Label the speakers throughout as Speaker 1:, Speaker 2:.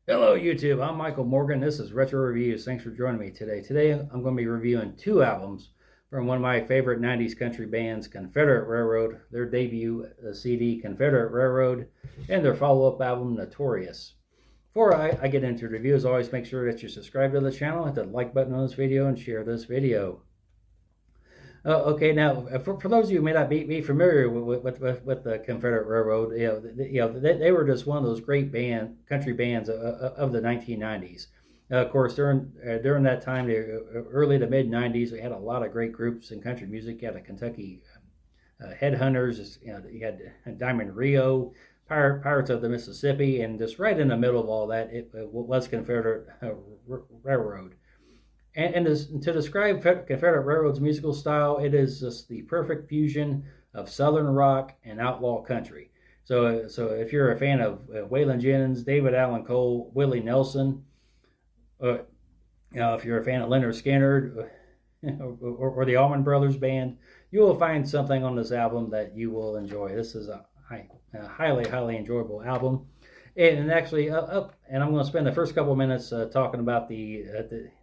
Speaker 1: Hello YouTube, I'm Michael Morgan. This is Retro Reviews. Thanks for joining me today. Today I'm going to be reviewing two albums from one of my favorite 90s country bands, Confederate Railroad, their debut CD, Confederate Railroad, and their follow-up album, Nortorious. Before I get into the reviews, always make sure that you subscribe to the channel, hit the like button on this video, and share this video. Okay, now for those of you who may not be familiar with the Confederate Railroad, they were just one of those great country bands of the 1990s. Of course, during that time, the early to mid 90s, we had a lot of great groups in country music. You had the Kentucky Headhunters, you had Diamond Rio, Pirates of the Mississippi, and just right in the middle of all that, it was Confederate Railroad. And to describe Confederate Railroad's musical style, it is just the perfect fusion of Southern rock and outlaw country. So if you're a fan of Waylon Jennings, David Allan Coe, Willie Nelson, if you're a fan of Leonard Skinner or the Allman Brothers Band, you will find something on this album that you will enjoy. This is a highly enjoyable album. And actually, and I'm going to spend the first couple of minutes talking about the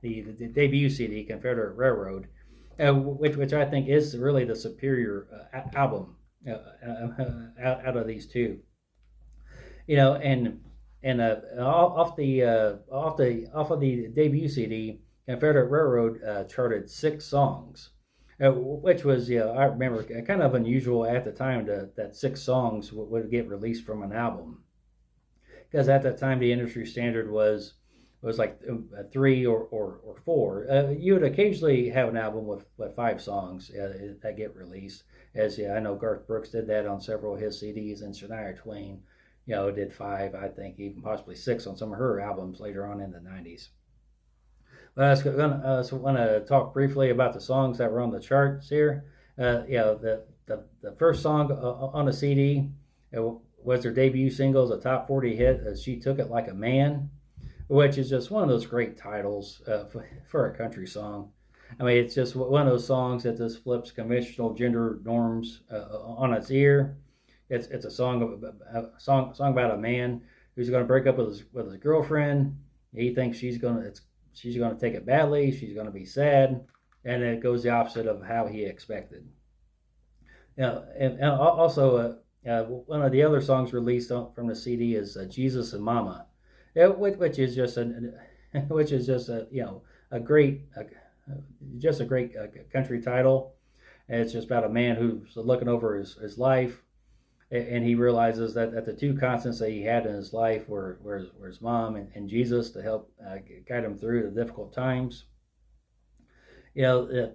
Speaker 1: debut CD, Confederate Railroad, which I think is really the superior album out of these two. And off of the debut CD, Confederate Railroad charted 6 songs, which was, I remember, kind of unusual at the time that 6 songs would get released from an album. Because at that time the industry standard was like 3 or 4. You would occasionally have an album with 5 songs that get released. As I know Garth Brooks did that on several of his CDs, and Shania Twain, did 5, I think, even possibly 6 on some of her albums later on in the 90s. But I want to talk briefly about the songs that were on the charts here. The first song on the CD was their debut single, a top 40 hit, She Took It Like a Man, which is just one of those great titles for a country song. I mean, it's just one of those songs that just flips conventional gender norms on its ear. It's a song about a man who's going to break up with his girlfriend. He thinks she's going to take it badly. She's going to be sad, and it goes the opposite of how he expected. And also. One of the other songs released from the CD is "Jesus and Mama," which is just a great country title. And it's just about a man who's looking over his life, and he realizes that the two constants that he had in his life were his mom and Jesus to help guide him through the difficult times. And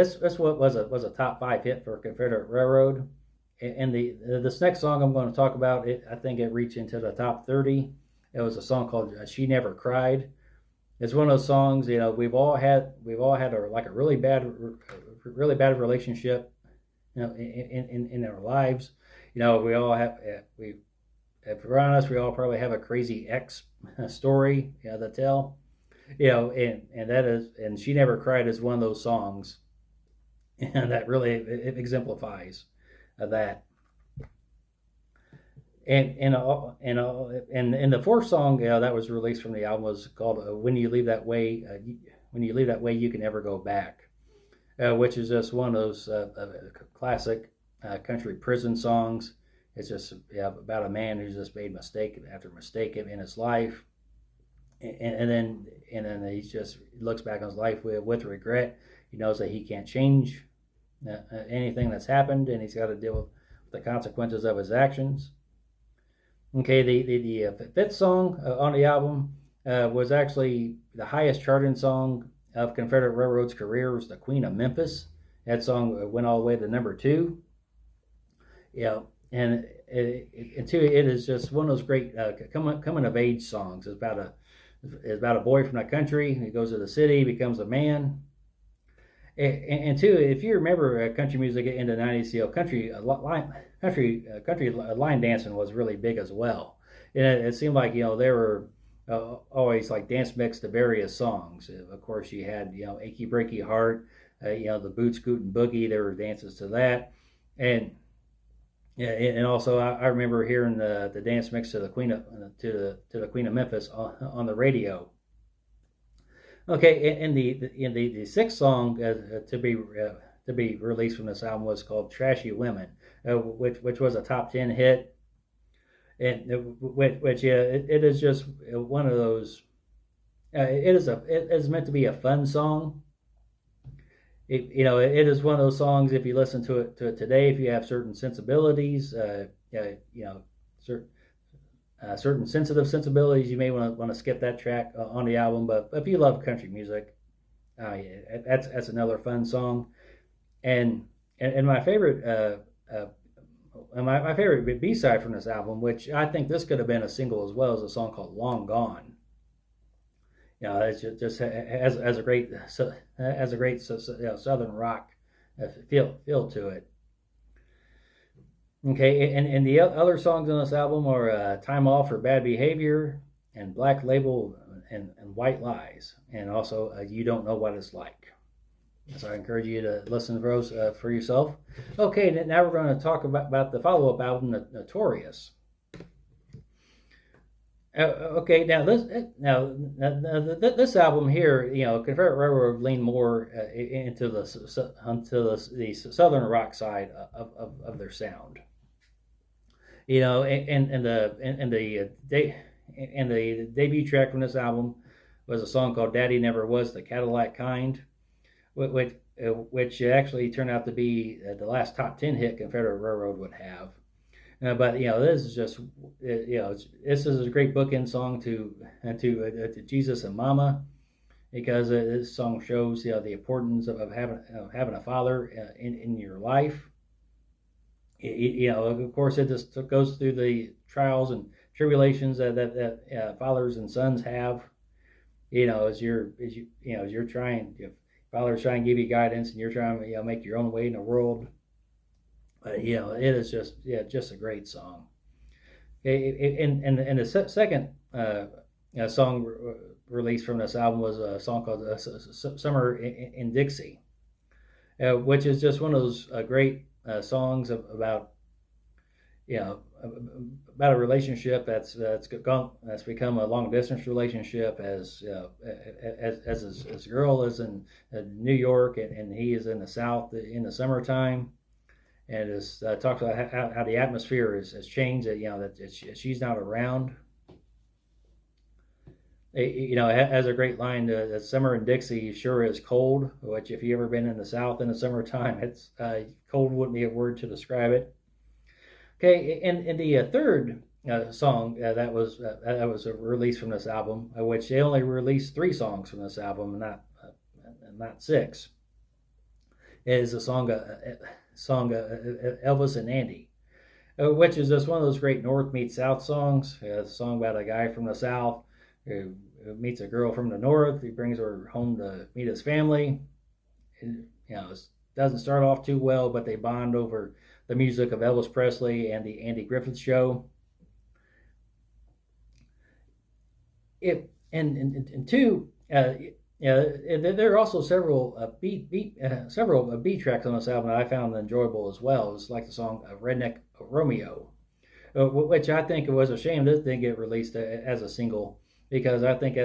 Speaker 1: that's what was a top 5 hit for Confederate Railroad. And this next song I'm going to talk about, I think it reached into the top 30. It was a song called "She Never Cried." It's one of those songs, we've all had a really bad relationship, in our lives. We all have if we're honest, we all probably have a crazy ex story to tell. And "She Never Cried" is one of those songs, and that really it exemplifies that. And the fourth song that was released from the album was called "When You Leave That Way." When you leave that way, you can never go back, which is just one of those classic country prison songs. It's just about a man who's just made mistake after mistake in his life. And then he just looks back on his life with regret. He knows that he can't change anything that's happened, and he's got to deal with the consequences of his actions. Okay, the fifth song on the album was actually the highest charting song of Confederate Railroad's career. Was "The Queen of Memphis." That song went all the way to number 2. And it is just one of those great coming of age songs. It's about a boy from the country. He goes to the city, becomes a man. And two, if you remember country music in the 90s, country line dancing was really big as well. And it seemed like there were always like dance mix to various songs. Of course, you had "Achy Breaky Heart," the "Boot Scootin' Boogie." There were dances to that, and Yeah, and also I remember hearing the dance mix to the Queen of Memphis on the radio. Okay, and the sixth song to be released from this album was called "Trashy Women," which was a top 10 hit, and which yeah, it is just one of those. It is meant to be a fun song. It is one of those songs. If you listen to it today, if you have certain sensibilities, certain certain sensitive sensibilities, you may want to skip that track on the album. But if you love country music, yeah, that's another fun song. And my favorite my favorite B side from this album, which I think this could have been a single as well, is a song called "Long Gone." It just has a great southern rock feel to it. Okay, and the other songs on this album are "Time Off for Bad Behavior" and "Black Label" and "White Lies," and also "You Don't Know What It's Like." So I encourage you to listen to those for yourself. Okay, now we're going to talk about the follow-up album, Notorious. Okay, this album here, Confederate Railroad leaned more into the southern rock side of their sound. The debut track from this album was a song called "Daddy Never Was the Cadillac Kind," which actually turned out to be the last top 10 hit Confederate Railroad would have. But this is just this is a great bookend song to Jesus and Mama, because this song shows the importance of having a father in your life. Of course, it just goes through the trials and tribulations that fathers and sons have. As you're trying, fathers trying to give you guidance, and you're trying to make your own way in the world. But it is just a great song. Okay, and the second song released from this album was a song called "Summer in Dixie," which is just one of those great songs about about a relationship that's become a long distance relationship, as his girl is in New York, and he is in the South in the summertime. And it talks about how the atmosphere has changed. That she's not around. It has a great line. That "Summer in Dixie sure is cold." Which, if you ever been in the South in the summertime, it's cold wouldn't be a word to describe it. Okay, and the third song that was released from this album, which they only released 3 songs from this album, not 6, is a song Elvis and Andy, which is just one of those great North meets South songs. It's a song about a guy from the South who meets a girl from the North. He brings her home to meet his family. It doesn't start off too well, but they bond over the music of Elvis Presley and the Andy Griffith Show. And two, there are also several B tracks on this album that I found enjoyable as well. It's like the song "Redneck Romeo," which I think it was a shame this didn't get released as a single, because I think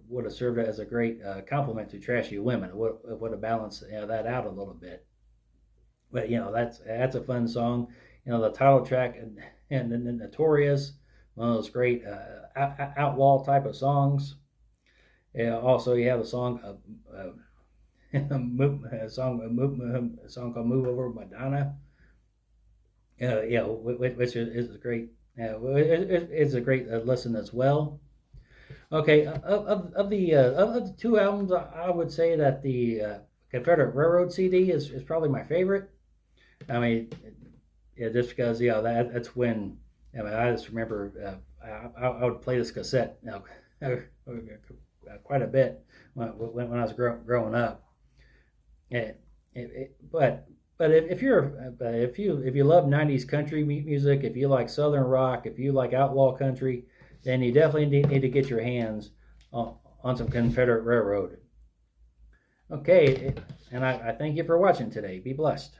Speaker 1: would have served as a great compliment to "Trashy Women." It would have balanced that out a little bit. But that's a fun song. The title track and the "Notorious," one of those great outlaw type of songs. Also, you have a song a song called "Move Over Madonna." Which is great. It's a great listen as well. Okay, of the 2 albums, I would say that the Confederate Railroad CD is probably my favorite. I mean, just because that's when I just remember I would play this cassette quite a bit when I was growing up. But if you love 90s country music, if you like southern rock, if you like outlaw country, then you definitely need to get your hands on some Confederate Railroad. Okay, and I thank you for watching today. Be blessed.